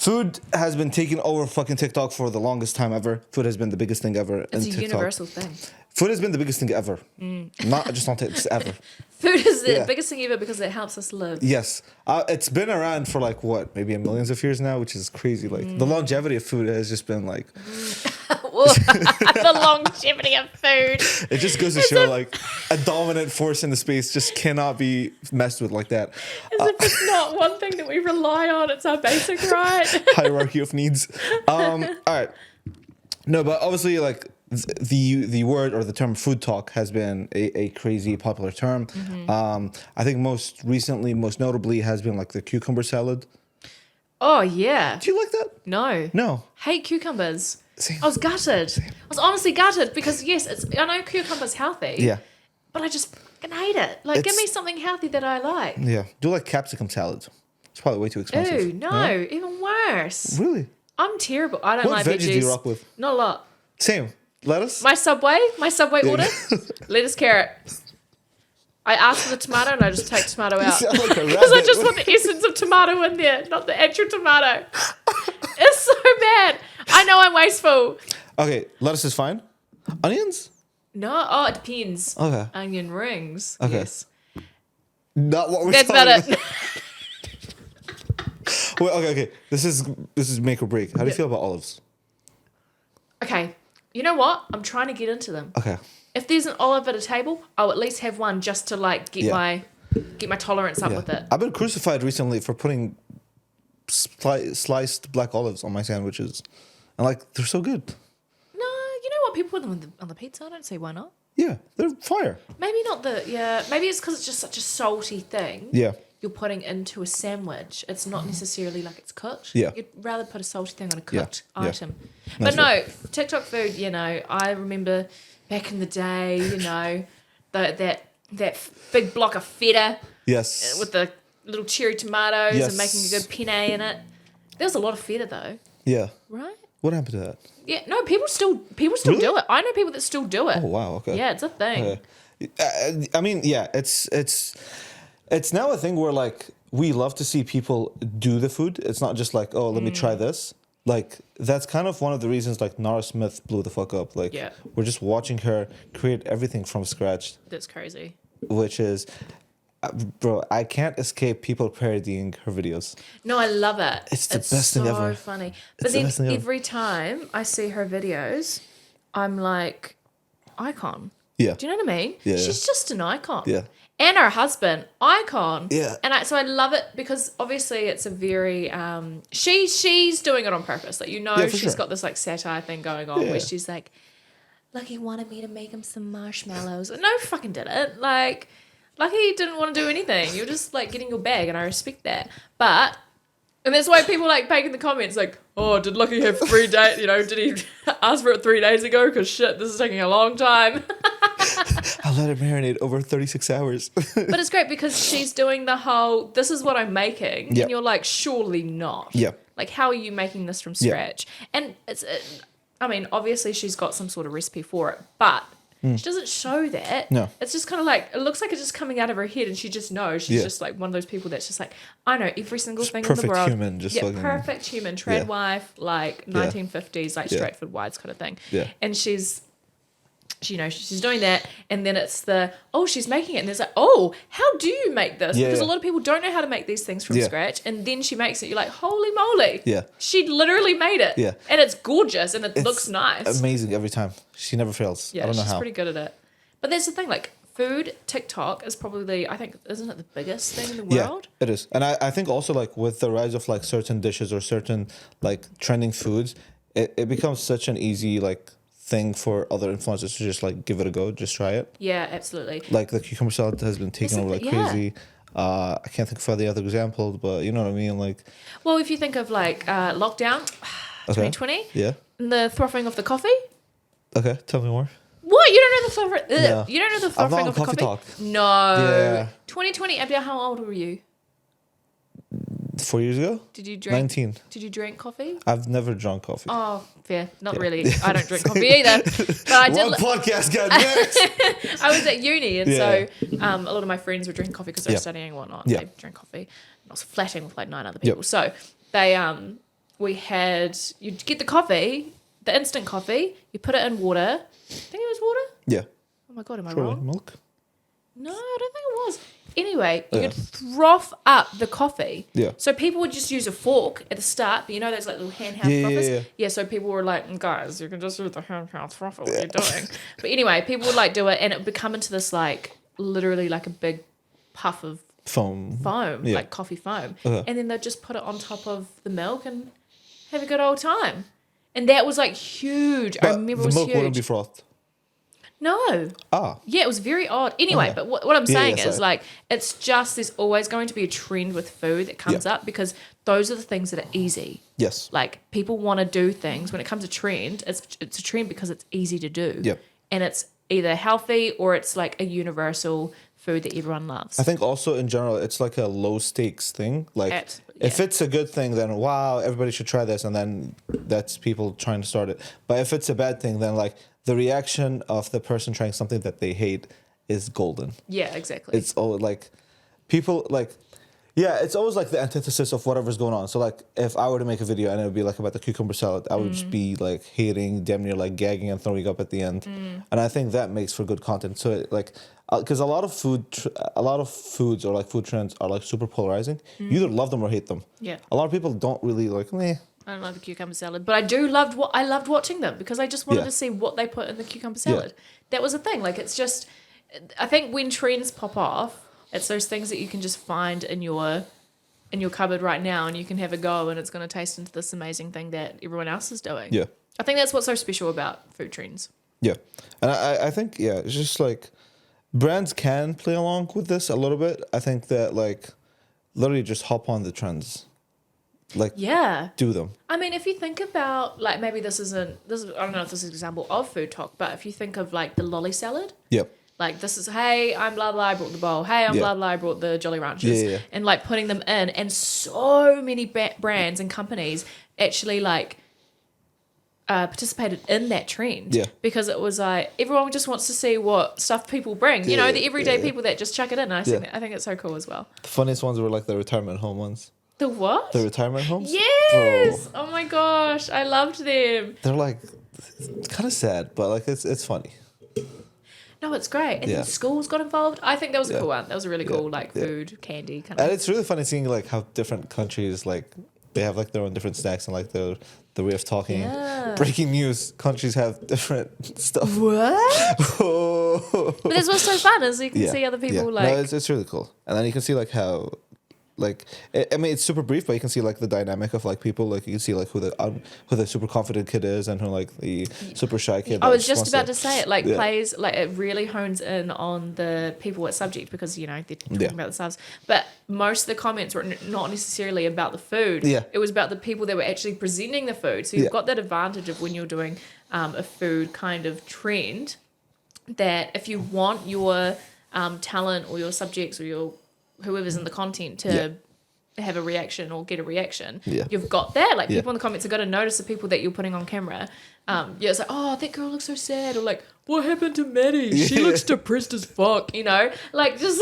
Food has been taking over fucking TikTok for the longest time ever. Food has been the biggest thing ever in TikTok. It's a universal thing. Food has been the biggest thing ever. Not just on TikTok, just ever. Food is the biggest thing ever because it helps us live. Yes. It's been around for like what, maybe millions of years now, which is crazy. Like the longevity of food has just been like The longevity of food. it just goes to show like a dominant force in the space just cannot be messed with like that. As if it's not one thing that we rely on, it's our basic right. Hierarchy of needs. All right. No, but obviously like the word or the term food talk has been a crazy popular term. I think most recently, most notably has been like the cucumber salad. Oh, yeah. Do you like that? No. No. Hate cucumbers. Same. I was gutted. I was honestly gutted because, yes, I know cucumber's healthy. Yeah. But I just fucking hate it. Like, give me something healthy that I like. Yeah. Do you like capsicum salad? It's probably way too expensive. Ew, no. Even worse. Really? I'm terrible. I don't What like veggies veggies. do you rock with? Not a lot. Same. Lettuce? My Subway order, lettuce, carrot. I ask for the tomato and I just take tomato out. You sound like a Because I rabbit. just want the essence of tomato in there, not the actual tomato. It's so bad. I know I'm wasteful. Okay, lettuce is fine. Onions? No, it depends. Okay. Onion rings. Okay. Yes. Not what we're That's talking about it. Wait, okay. This is make or break. How do you feel about olives? Okay. You know what? I'm trying to get into them. Okay. If there's an olive at a table, I'll at least have one just to like get my tolerance up with it. I've been crucified recently for putting sliced black olives on my sandwiches. And like, they're so good. No, you know what? People put them on the pizza. I don't see why not. Yeah, they're fire. Maybe not maybe it's because it's just such a salty thing. Yeah. You're putting into a sandwich. It's not necessarily like it's cooked. Yeah. You'd rather put a salty thing on a cooked Yeah. item. That's But no, TikTok food, I remember back in the day, that big block of feta Yes. with the little cherry tomatoes Yes. and making a good penne in it. There was a lot of feta though, Yeah. right? What happened to that? Yeah, no, people still Really? do it. I know people that still do it. Oh wow. Okay. Yeah, it's a thing. Okay. I mean, yeah, it's now a thing where like we love to see people do the food. It's not just like, oh, let me try this. Like that's kind of one of the reasons like Nara Smith blew the fuck up. Like we're just watching her create everything from scratch. That's crazy. Which is, bro, I can't escape people parodying her videos. No, I love it. It's the best thing ever. It's so funny. But then every time I see her videos, I'm like, icon. Yeah. Do you know what I mean? Yeah. She's just an icon. Yeah. And her husband, icon. Yeah. And so I love it because obviously it's a very she's doing it on purpose. Like she's sure. got this like satire thing going on Yeah. where she's like he wanted me to make him some marshmallows. No fucking did it. Like Lucky didn't want to do anything. You're just like getting your bag, and I respect that. And that's why people like make in the comments like, oh, did Lucky have 3 days? Did he ask for it 3 days ago? Because shit, this is taking a long time. I'll let it marinate over 36 hours. But it's great because she's doing the whole, this is what I'm making. Yep. And you're like, surely not. Yeah. Like, how are you making this from scratch? And obviously she's got some sort of recipe for it, but she doesn't show that. No. It's just kind of like, it looks like it's just coming out of her head and she just knows. She's just like one of those people that's just like, I know every single thing in the world. Perfect human. Just fucking, perfect human. Trad wife, like 1950s, like Stratford Wives kind of thing. Yeah. And she's doing that, and then it's she's making it, and there's like, how do you make this? Because a lot of people don't know how to make these things from scratch, and then she makes it. You're like, holy moly! Yeah, she literally made it. Yeah, and it's gorgeous, and it looks nice. Amazing every time. She never fails. Yeah, I don't know she's how. pretty good at it. But that's the thing, like food TikTok is probably, I think, isn't it the biggest thing in the world? Yeah, it is, and I think also like with the rise of like certain dishes or certain like trending foods, it becomes such an easy like thing for other influencers to just like give it a go, just try it. Yeah, absolutely. Like the cucumber salad has been taken over like crazy. I can't think of the other examples, but you know what I mean. Like, well, if you think of like lockdown, 2020, the frothing of the coffee. Okay, tell me more. What? You don't know the frothing? No. You don't know the frothing of the coffee? Talk. No. Yeah. 2020. Abia, how old were you? 4 years ago? Did you drink? 19. Did you drink coffee? I've never drunk coffee. Oh, fair. Not really. I don't drink coffee either. But I did. Podcast got next. I was at uni, and so a lot of my friends were drinking coffee because they were studying and whatnot. Yeah. They drank coffee. And I was flatting with like 9 other people. So they you'd get the coffee, the instant coffee, you put it in water. I think it was water. Yeah. Oh my God, am I Probably wrong? milk. No, I don't think it was. Anyway, you could froth up the coffee. Yeah. So people would just use a fork at the start, but you know those like little handheld frothers? Yeah, so people were like, guys, you can just use the handheld frother, what are you doing? But anyway, people would like do it and it would become into this like, literally like a big puff of Foam. like coffee foam. And then they'd just put it on top of the milk and have a good old time. And that was like huge. But I remember it was the milk huge. wouldn't be frothed. No. Ah. Yeah, it was very odd. Anyway, but what I'm saying is sorry. like it's just there's always going to be a trend with food that comes up because those are the things that are easy. Yes. Like people want to do things when it comes to trend. It's a trend because it's easy to do. Yep. And it's either healthy or it's like a universal food that everyone loves. I think also in general, it's like a low stakes thing. Like Absolutely, if it's a good thing, then wow, everybody should try this, and then that's people trying to start it. But if it's a bad thing, then like the reaction of the person trying something that they hate is golden. Yeah, exactly. It's all like people like. Yeah, it's always like the antithesis of whatever's going on. So like if I were to make a video and it would be like about the cucumber salad, I would just be like hating, damn near like gagging and throwing up at the end. And I think that makes for good content. So it, like, because a lot of foods or like food trends are like super polarizing. You either love them or hate them. Yeah. A lot of people don't really like, meh. I don't like the cucumber salad, but I loved watching them because I just wanted to see what they put in the cucumber salad. That was the thing. Like it's just, I think when trends pop off, it's those things that you can just find in your cupboard right now, and you can have a go, and it's going to taste into this amazing thing that everyone else is doing. Yeah. I think that's what's so special about food trends. Yeah. And I think, it's just like brands can play along with this a little bit. I think that like literally just hop on the trends. Like, do them. I mean, if you think about like maybe I don't know if this is an example of FoodTok, but if you think of like the lolly salad. Yep. Like this is, hey, I'm blah blah, I brought the bowl. Hey, I'm blah blah, I brought the Jolly Ranchers. And like putting them in, and so many brands and companies actually like participated in that trend. Yeah. Because it was like everyone just wants to see what stuff people bring. You know, the everyday people that just chuck it in. I think it's so cool as well. The funniest ones were like the retirement home ones. The what? The retirement homes? Yes. Bro. Oh my gosh, I loved them. They're like kind of sad, but like it's funny. No, it's great. And then schools got involved. I think that was a cool one. That was a really cool food, candy kind of. And it's really funny seeing like how different countries like they have like their own different snacks and like the way of talking. Yeah. Breaking news: countries have different stuff. What? Oh. But that's what's so fun is you can see other people like. No, it's really cool, and then you can see like how. Like I mean, it's super brief, but you can see like the dynamic of like people. Like you can see like who the super confident kid is, and who like the super shy kid. I was just about to say it. Like plays like it really hones in on the people at subject because you know they're talking about themselves. But most of the comments were not necessarily about the food. Yeah. It was about the people that were actually presenting the food. So you've got that advantage of when you're doing a food kind of trend. That if you want your talent or your subjects or your whoever's in the content to have a reaction or get a reaction, you've got that. Like people in the comments are going to notice the people that you're putting on camera. It's like, oh, that girl looks so sad, or like, what happened to Maddie? She looks depressed as fuck. You know, like just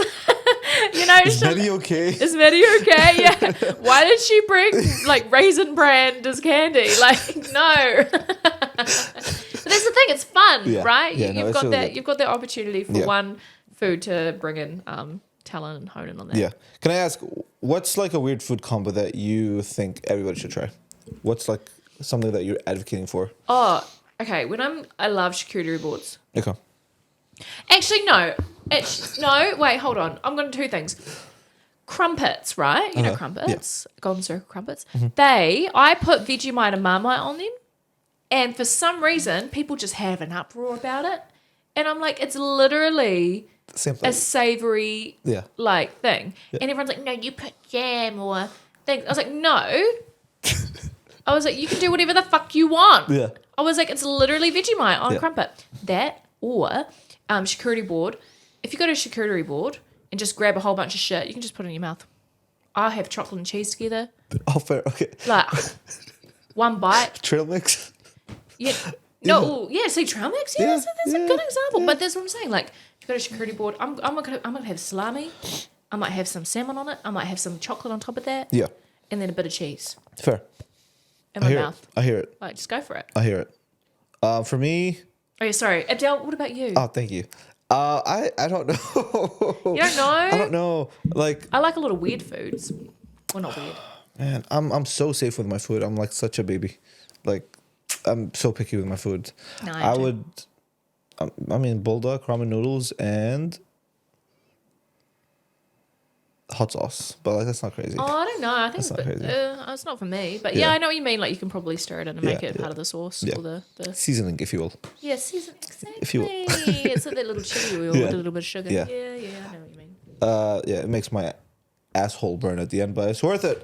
you know, is Maddie okay? Is Maddie okay? Yeah. Why did she bring like Raisin Bran as candy? Like no. But that's the thing. It's fun, right? Yeah, you've got that. You've got that opportunity for one food to bring in. Talent and hone in on that. Yeah. Can I ask, what's like a weird food combo that you think everybody should try? What's like something that you're advocating for? Oh, okay. I love charcuterie boards. Okay. Actually, no. Wait, hold on. I'm going to do two things. Crumpets, right? You know crumpets, golden circle crumpets. I put Vegemite and Marmite on them, and for some reason, people just have an uproar about it, and I'm like, it's literally a savoury like thing. And everyone's like, no, you put jam or things. I was like, no. I was like, you can do whatever the fuck you want. Yeah. I was like, it's literally Vegemite on a crumpet. That or charcuterie board. If you go to a charcuterie board and just grab a whole bunch of shit, you can just put it in your mouth. I have chocolate and cheese together. Oh, fair. Okay. Like one bite. Trail mix. Yeah. No. Yeah. See, trail mix. Yeah. That's a good example. Yeah. But that's what I'm saying. Like, if you go to a charcuterie board, I'm gonna have salami. I might have some salmon on it. I might have some chocolate on top of that. Yeah. And then a bit of cheese. Fair. in I my hear mouth. it. I hear it. Like, just go for it. I hear it. For me, Oh, yeah, sorry. Abdel, what about you? oh, thank you. I don't know. You don't know? I don't know. Like, I like a lot of weird foods. Well, not weird. man, I'm so safe with my food. I'm like such a baby. Like, I'm so picky with my food. No, I too. would. I mean, bulldog, ramen noodles, and hot sauce. But like, that's not crazy. Oh, I don't know. I think That's not crazy. it's not for me. But yeah, Yeah. I know what you mean. Like, you can probably stir it in and make Yeah, it part of the sauce Yeah. or the Seasoning, if you will. yeah, season exactly. If you- It's like that little chili oil Yeah. with a little bit of sugar. Yeah. Yeah, I know what you mean. Yeah, it makes my asshole burn at the end, but it's worth it.